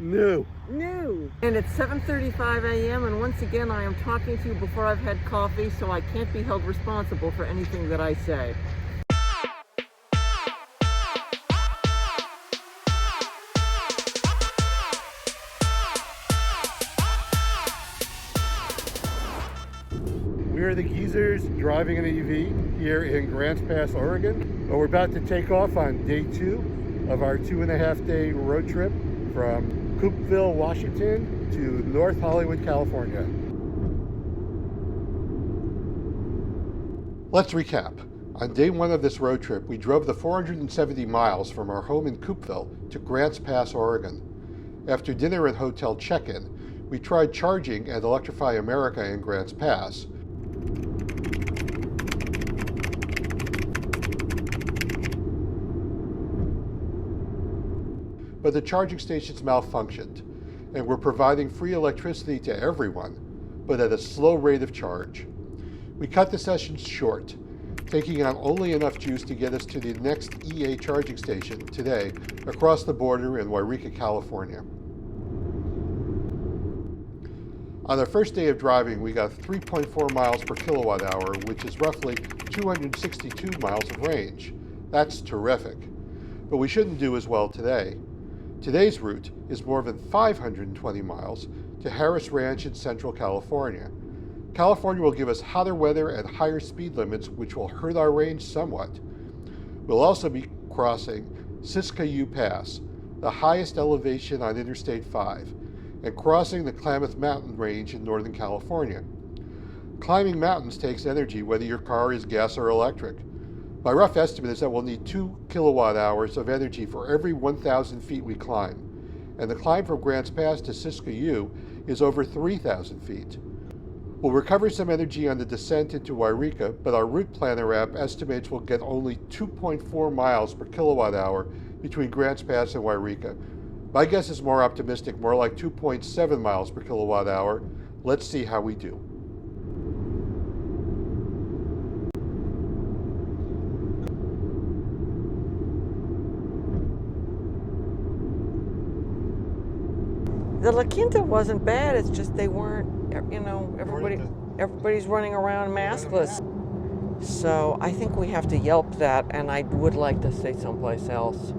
New. And it's 7:35 a.m. and once again I am talking to you before I've had coffee, so I can't be held responsible for anything that I say. We're the GeEVers driving an EV here in Grants Pass, Oregon. We're about to take off on day 2 of our 2.5-day road trip from Coopeville, Washington to North Hollywood, California. Let's recap. On day 1 of this road trip, we drove the 470 miles from our home in Coopeville to Grants Pass, Oregon. After dinner and hotel check-in, we tried charging at Electrify America in Grants Pass. But the charging stations malfunctioned, and were providing free electricity to everyone, but at a slow rate of charge. We cut the sessions short, taking on only enough juice to get us to the next EA charging station today across the border in Yreka, California. On our first day of driving, we got 3.4 miles per kilowatt hour, which is roughly 262 miles of range. That's terrific. But we shouldn't do as well today. Today's route is more than 520 miles to Harris Ranch in Central California. California will give us hotter weather and higher speed limits, which will hurt our range somewhat. We'll also be crossing Siskiyou Pass, the highest elevation on Interstate 5, and crossing the Klamath Mountain Range in Northern California. Climbing mountains takes energy whether your car is gas or electric. My rough estimate is that we'll need 2 kilowatt hours of energy for every 1,000 feet we climb, and the climb from Grants Pass to Siskiyou is over 3,000 feet. We'll recover some energy on the descent into Yreka, but our route planner app estimates we'll get only 2.4 miles per kilowatt hour between Grants Pass and Yreka. My guess is more optimistic, more like 2.7 miles per kilowatt hour. Let's see how we do. The La Quinta wasn't bad, it's just they weren't, everybody's running around maskless. So I think we have to Yelp that, and I would like to stay someplace else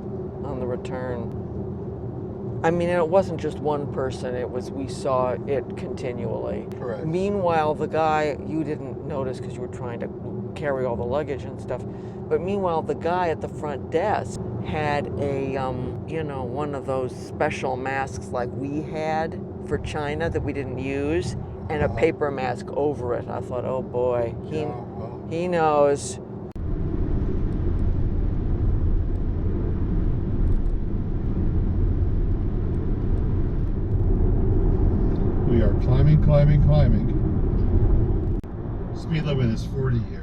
on the return. I mean, it wasn't just one person, we saw it continually. Correct. Meanwhile, the guy, you didn't notice because you were trying to carry all the luggage and stuff, but meanwhile, the guy at the front desk had a, one of those special masks like we had for China that we didn't use, and a paper mask over it. I thought, oh boy, he knows. We are climbing. Speed limit is 40 here.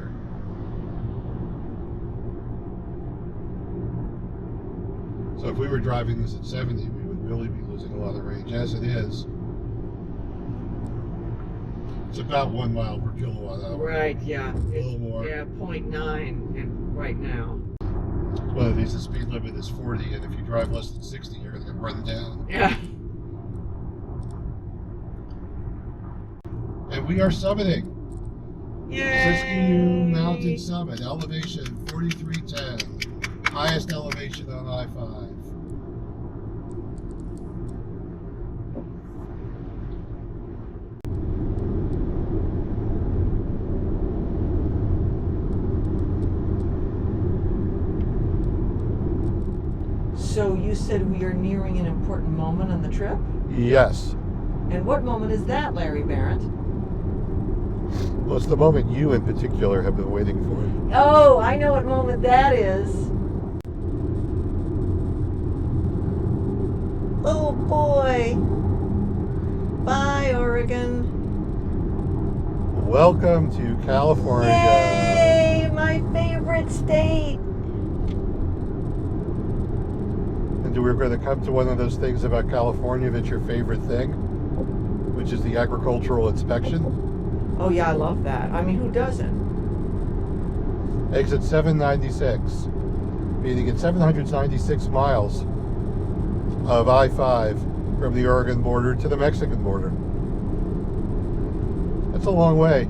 So if we were driving this at 70, we would really be losing a lot of range. As it is, it's about 1 mile per kilowatt hour. Right, yeah. A little more. Yeah, 0.9 and right now. Well, at least the speed limit is 40, and if you drive less than 60, you're going to run down. Yeah. And we are summiting. Yay! Siskiyou Mountain Summit, elevation 4310, highest elevation on I-5. So you said we are nearing an important moment on the trip? Yes. And what moment is that, Larry Barrett? Well, it's the moment you in particular have been waiting for. Oh, I know what moment that is. Oh boy. Bye, Oregon. Welcome to California. Yay, my favorite state. And we're going to come to one of those things about California that's your favorite thing, which is the agricultural inspection. Oh yeah, I love that. I mean, who doesn't? Exit 796, meaning it's 796 miles of I-5 from the Oregon border to the Mexican border. That's a long way.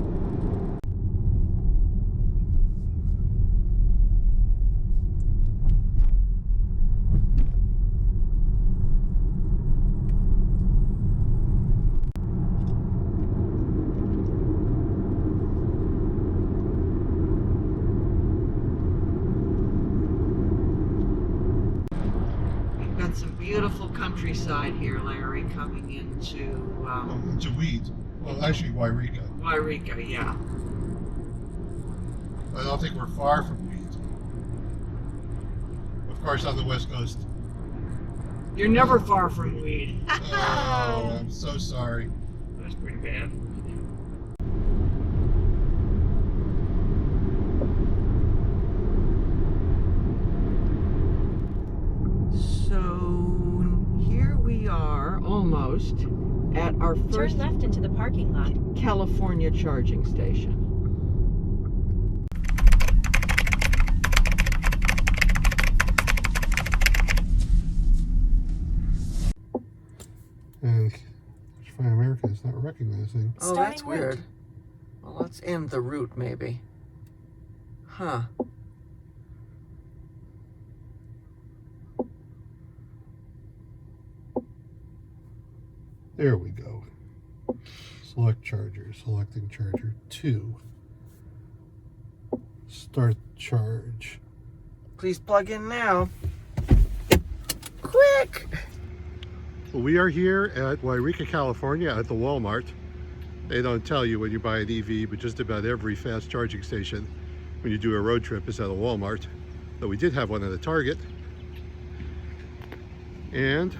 Got some beautiful countryside here, Larry, coming into Into Weed. Well, actually, Wairika. Wairika, yeah. I don't think we're far from Weed. Of course, on the West Coast. You're never far from Weed. Oh, I'm so sorry. That's pretty bad. So here we are, almost at our first Turn left into the parking lot. California charging station. And Electrify America is not recognizing. Oh, Starting that's weird. route. Well, let's end the route, maybe. Huh. There we go. Select charger. Selecting charger 2. Start charge. Please plug in now. Quick! Well, we are here at Wairika, California at the Walmart. They don't tell you when you buy an EV, but just about every fast charging station when you do a road trip is at a Walmart. Though we did have one at a Target. And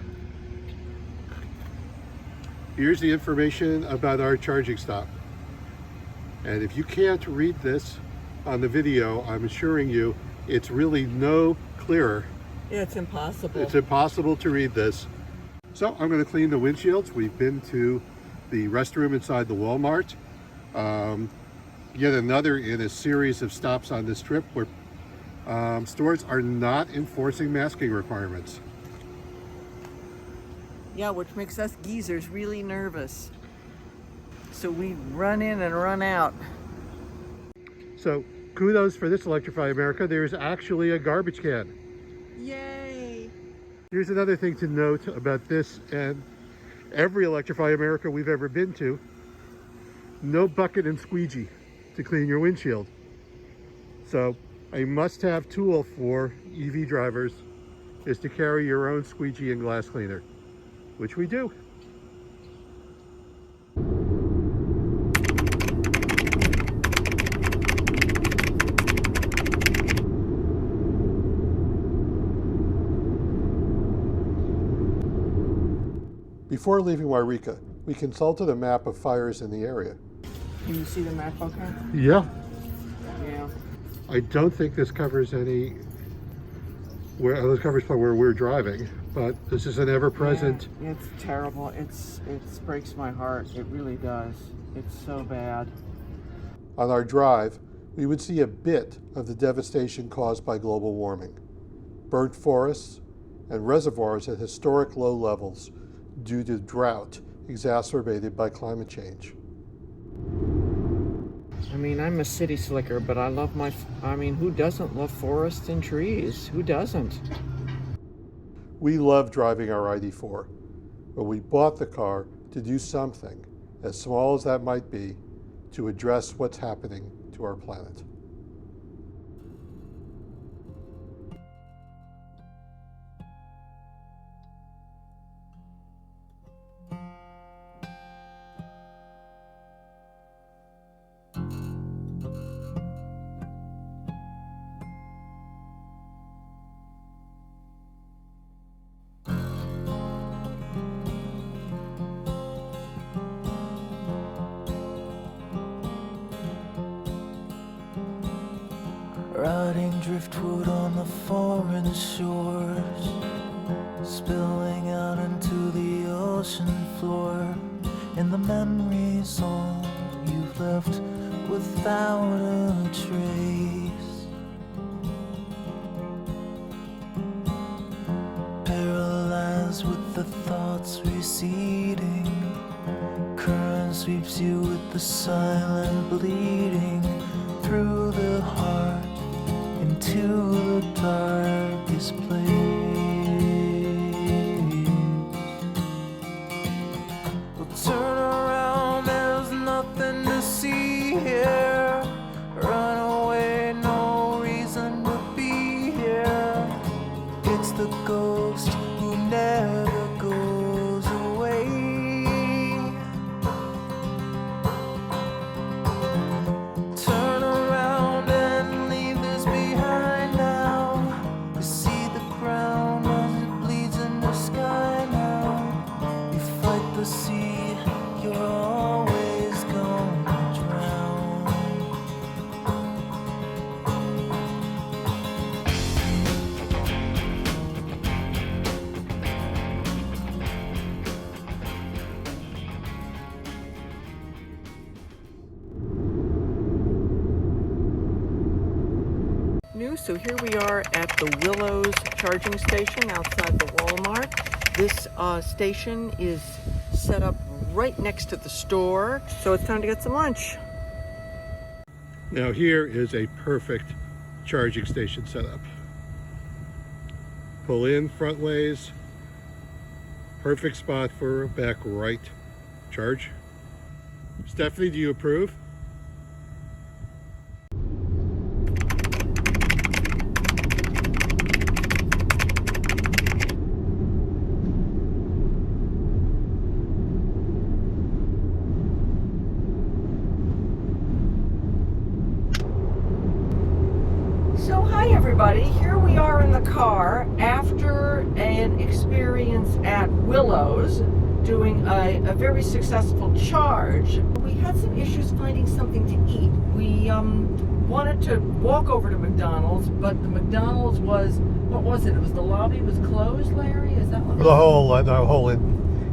here's the information about our charging stop. And if you can't read this on the video, I'm assuring you it's really no clearer. Yeah, it's impossible. It's impossible to read this. So I'm going to clean the windshields. We've been to the restroom inside the Walmart. Yet another in a series of stops on this trip where stores are not enforcing masking requirements. Yeah, which makes us geezers really nervous. So we run in and run out. So kudos for this Electrify America. There's actually a garbage can. Yay! Here's another thing to note about this and every Electrify America we've ever been to. No bucket and squeegee to clean your windshield. So a must-have tool for EV drivers is to carry your own squeegee and glass cleaner, which we do. Before leaving Wairika, we consulted a map of fires in the area. Can you see the map okay? Yeah. Yeah. I don't think this covers any, this covers where we're driving, but this is an ever-present. Yeah, it's terrible. It breaks my heart. It really does. It's so bad. On our drive, we would see a bit of the devastation caused by global warming. Burnt forests and reservoirs at historic low levels due to drought exacerbated by climate change. I mean, I'm a city slicker, but I love who doesn't love forests and trees? Who doesn't? We love driving our ID.4, but we bought the car to do something, as small as that might be, to address what's happening to our planet. Rotting driftwood on the foreign shores, spilling out into the ocean floor, and the memories all you've left without a trace. Paralyzed with the thoughts receding. Current sweeps you with the silent bleeding through the heart into the darkest place. Well, turn around, there's nothing to see here. Run away, no reason to be here. It's the ghost who never goes away. Turn around and leave this behind now. You see the ground as it bleeds in the sky now. You fight the sea, you're always gonna drown. So here we are at the Willows charging station outside the Walmart. This station is set up right next to the store, so it's time to get some lunch. Now here is a perfect charging station setup. Pull in front ways, perfect spot for a back right charge. Stephanie, do you approve? So hi everybody, here we are in the car after an experience at Willows doing a very successful charge. We had some issues finding something to eat. We wanted to walk over to McDonald's, but the McDonald's was, what was it? It was the lobby was closed, Larry? Is that what it was? The whole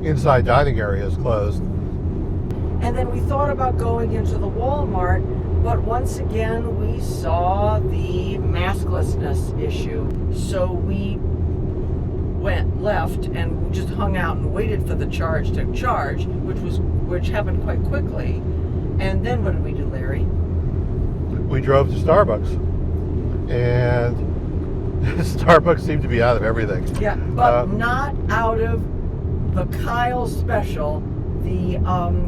inside dining area is closed. And then we thought about going into the Walmart, but once again we saw the masklessness issue. So we left and just hung out and waited for the charge to charge, which happened quite quickly. And then what did we do, Larry? We drove to Starbucks, and Starbucks seemed to be out of everything. Yeah, but not out of the Kyle special, the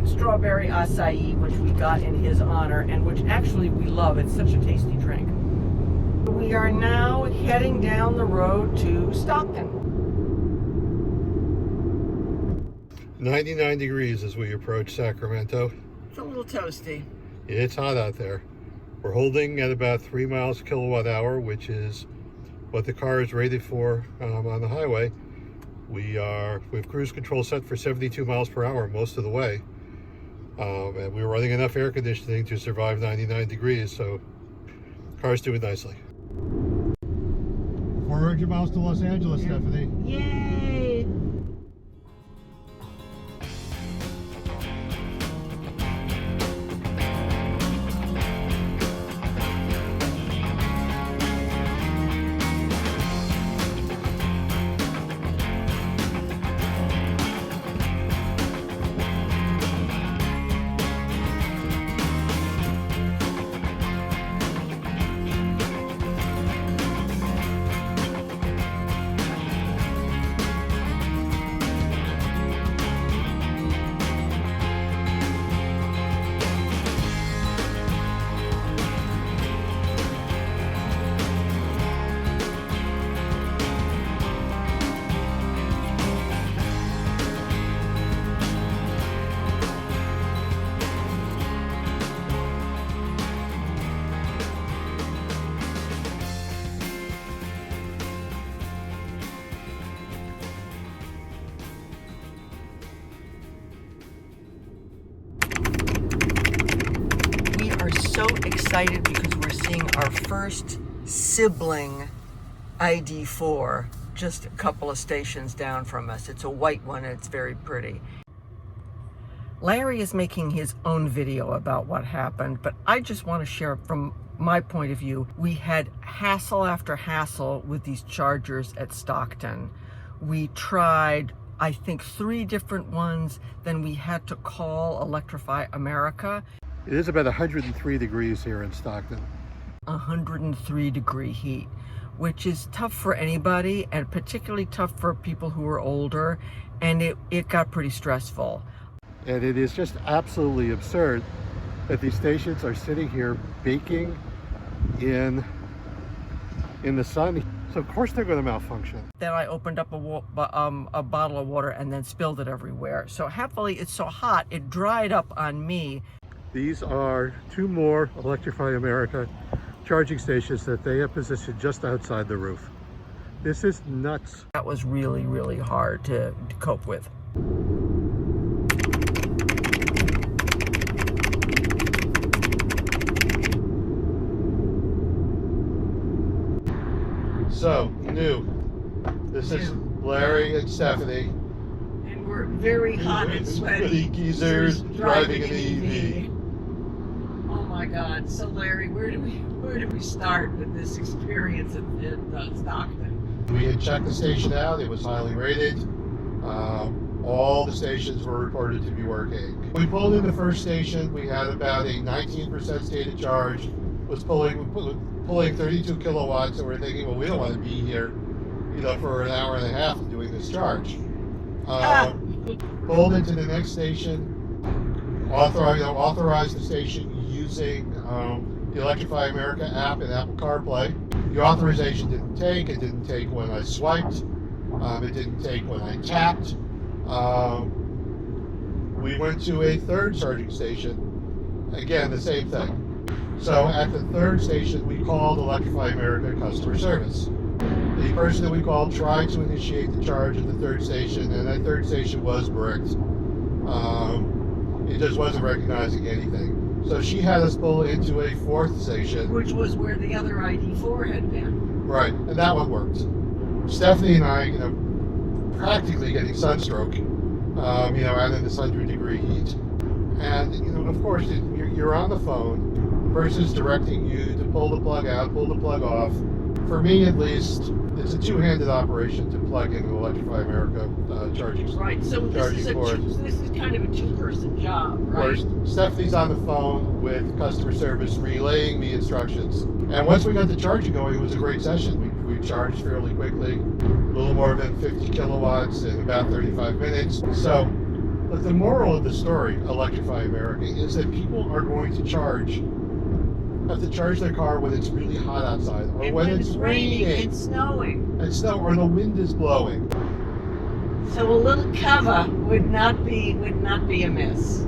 strawberry acai, which we got in his honor, and which actually we love. It's such a tasty drink. We are now heading down the road to Stockton. 99 degrees as we approach Sacramento. It's a little toasty. It's hot out there. We're holding at about 3 miles kilowatt hour, which is what the car is rated for on the highway. We have cruise control set for 72 miles per hour most of the way. And we're running enough air conditioning to survive 99 degrees, so car's doing nicely. 400 miles to Los Angeles, Stephanie. Yay! So excited because we're seeing our first sibling ID.4 just a couple of stations down from us. It's a white one and it's very pretty. Larry is making his own video about what happened, but I just want to share from my point of view. We had hassle after hassle with these chargers at Stockton. We tried I think 3 different ones. Then we had to call Electrify America. It is about 103 degrees here in Stockton. 103-degree heat, which is tough for anybody, and particularly tough for people who are older, and it got pretty stressful. And it is just absolutely absurd that these stations are sitting here baking in the sun. So of course they're going to malfunction. Then I opened up a bottle of water and then spilled it everywhere. So happily it's so hot, it dried up on me. These are 2 more Electrify America charging stations that they have positioned just outside the roof. This is nuts. That was really, really hard to cope with. So, new. This is Larry and Stephanie. And we're very hot and sweaty. Geezers driving an EV. Oh my God! So Larry, where do we start with this experience at Stockton? We had checked the station out. It was highly rated. All the stations were reported to be working. We pulled in the first station. We had about a 19% stated charge. Was pulling 32 kilowatts, and we're thinking, well, we don't want to be here, for an hour and a half doing this charge. Pulled into the next station. Authorized the station using the Electrify America app and Apple CarPlay. The authorization didn't take. It didn't take when I swiped. It didn't take when I tapped. We went to a third charging station. Again, the same thing. So at the third station, we called Electrify America customer service. The person that we called tried to initiate the charge at the third station, and that third station was bricked. It just wasn't recognizing anything. So she had us pull into a fourth station. Which was where the other ID.4 had been. Right, and that one worked. Stephanie and I, practically getting sunstroke, out in this 100-degree heat. And, of course, you're on the phone. The person's directing you to pull the plug out, pull the plug off. For me, at least, it's a two-handed operation to plug in an Electrify America charging. Right. So this is kind of a two-person job, right? Of course, Stephanie's on the phone with customer service relaying the instructions. And once we got the charging going, it was a great session. We charged fairly quickly, a little more than 50 kilowatts in about 35 minutes. So, but the moral of the story, Electrify America, is that people are going to have to charge their car when it's really hot outside, or and when it's raining and snowing, or the wind is blowing. So a little cover would not be amiss.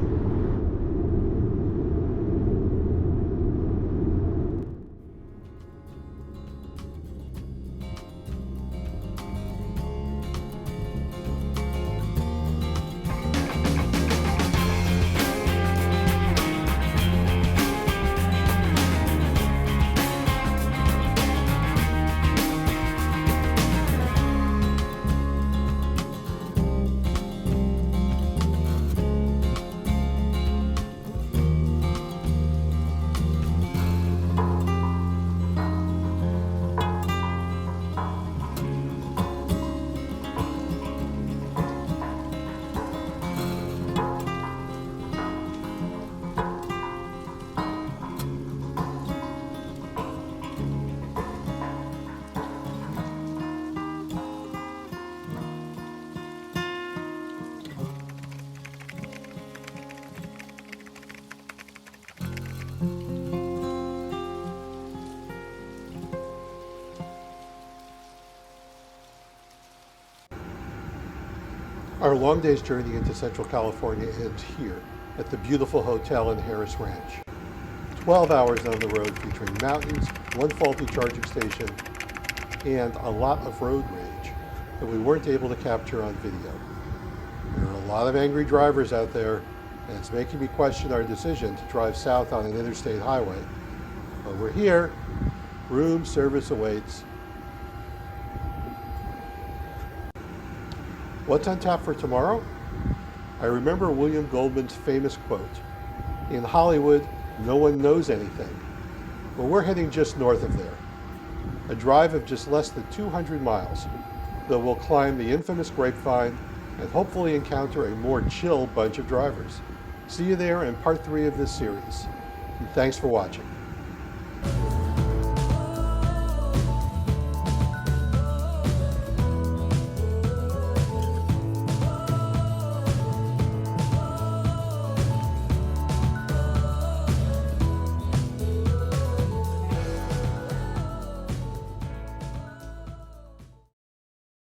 Our long day's journey into Central California ends here at the beautiful hotel in Harris Ranch. 12 hours down the road featuring mountains, one faulty charging station, and a lot of road rage that we weren't able to capture on video. There are a lot of angry drivers out there, and it's making me question our decision to drive south on an interstate highway. But we're here, room service awaits. What's on tap for tomorrow? I remember William Goldman's famous quote, "In Hollywood, no one knows anything." Well, we're heading just north of there. A drive of just less than 200 miles, though we'll climb the infamous Grapevine, and hopefully encounter a more chill bunch of drivers. See you there in part 3 of this series. And thanks for watching.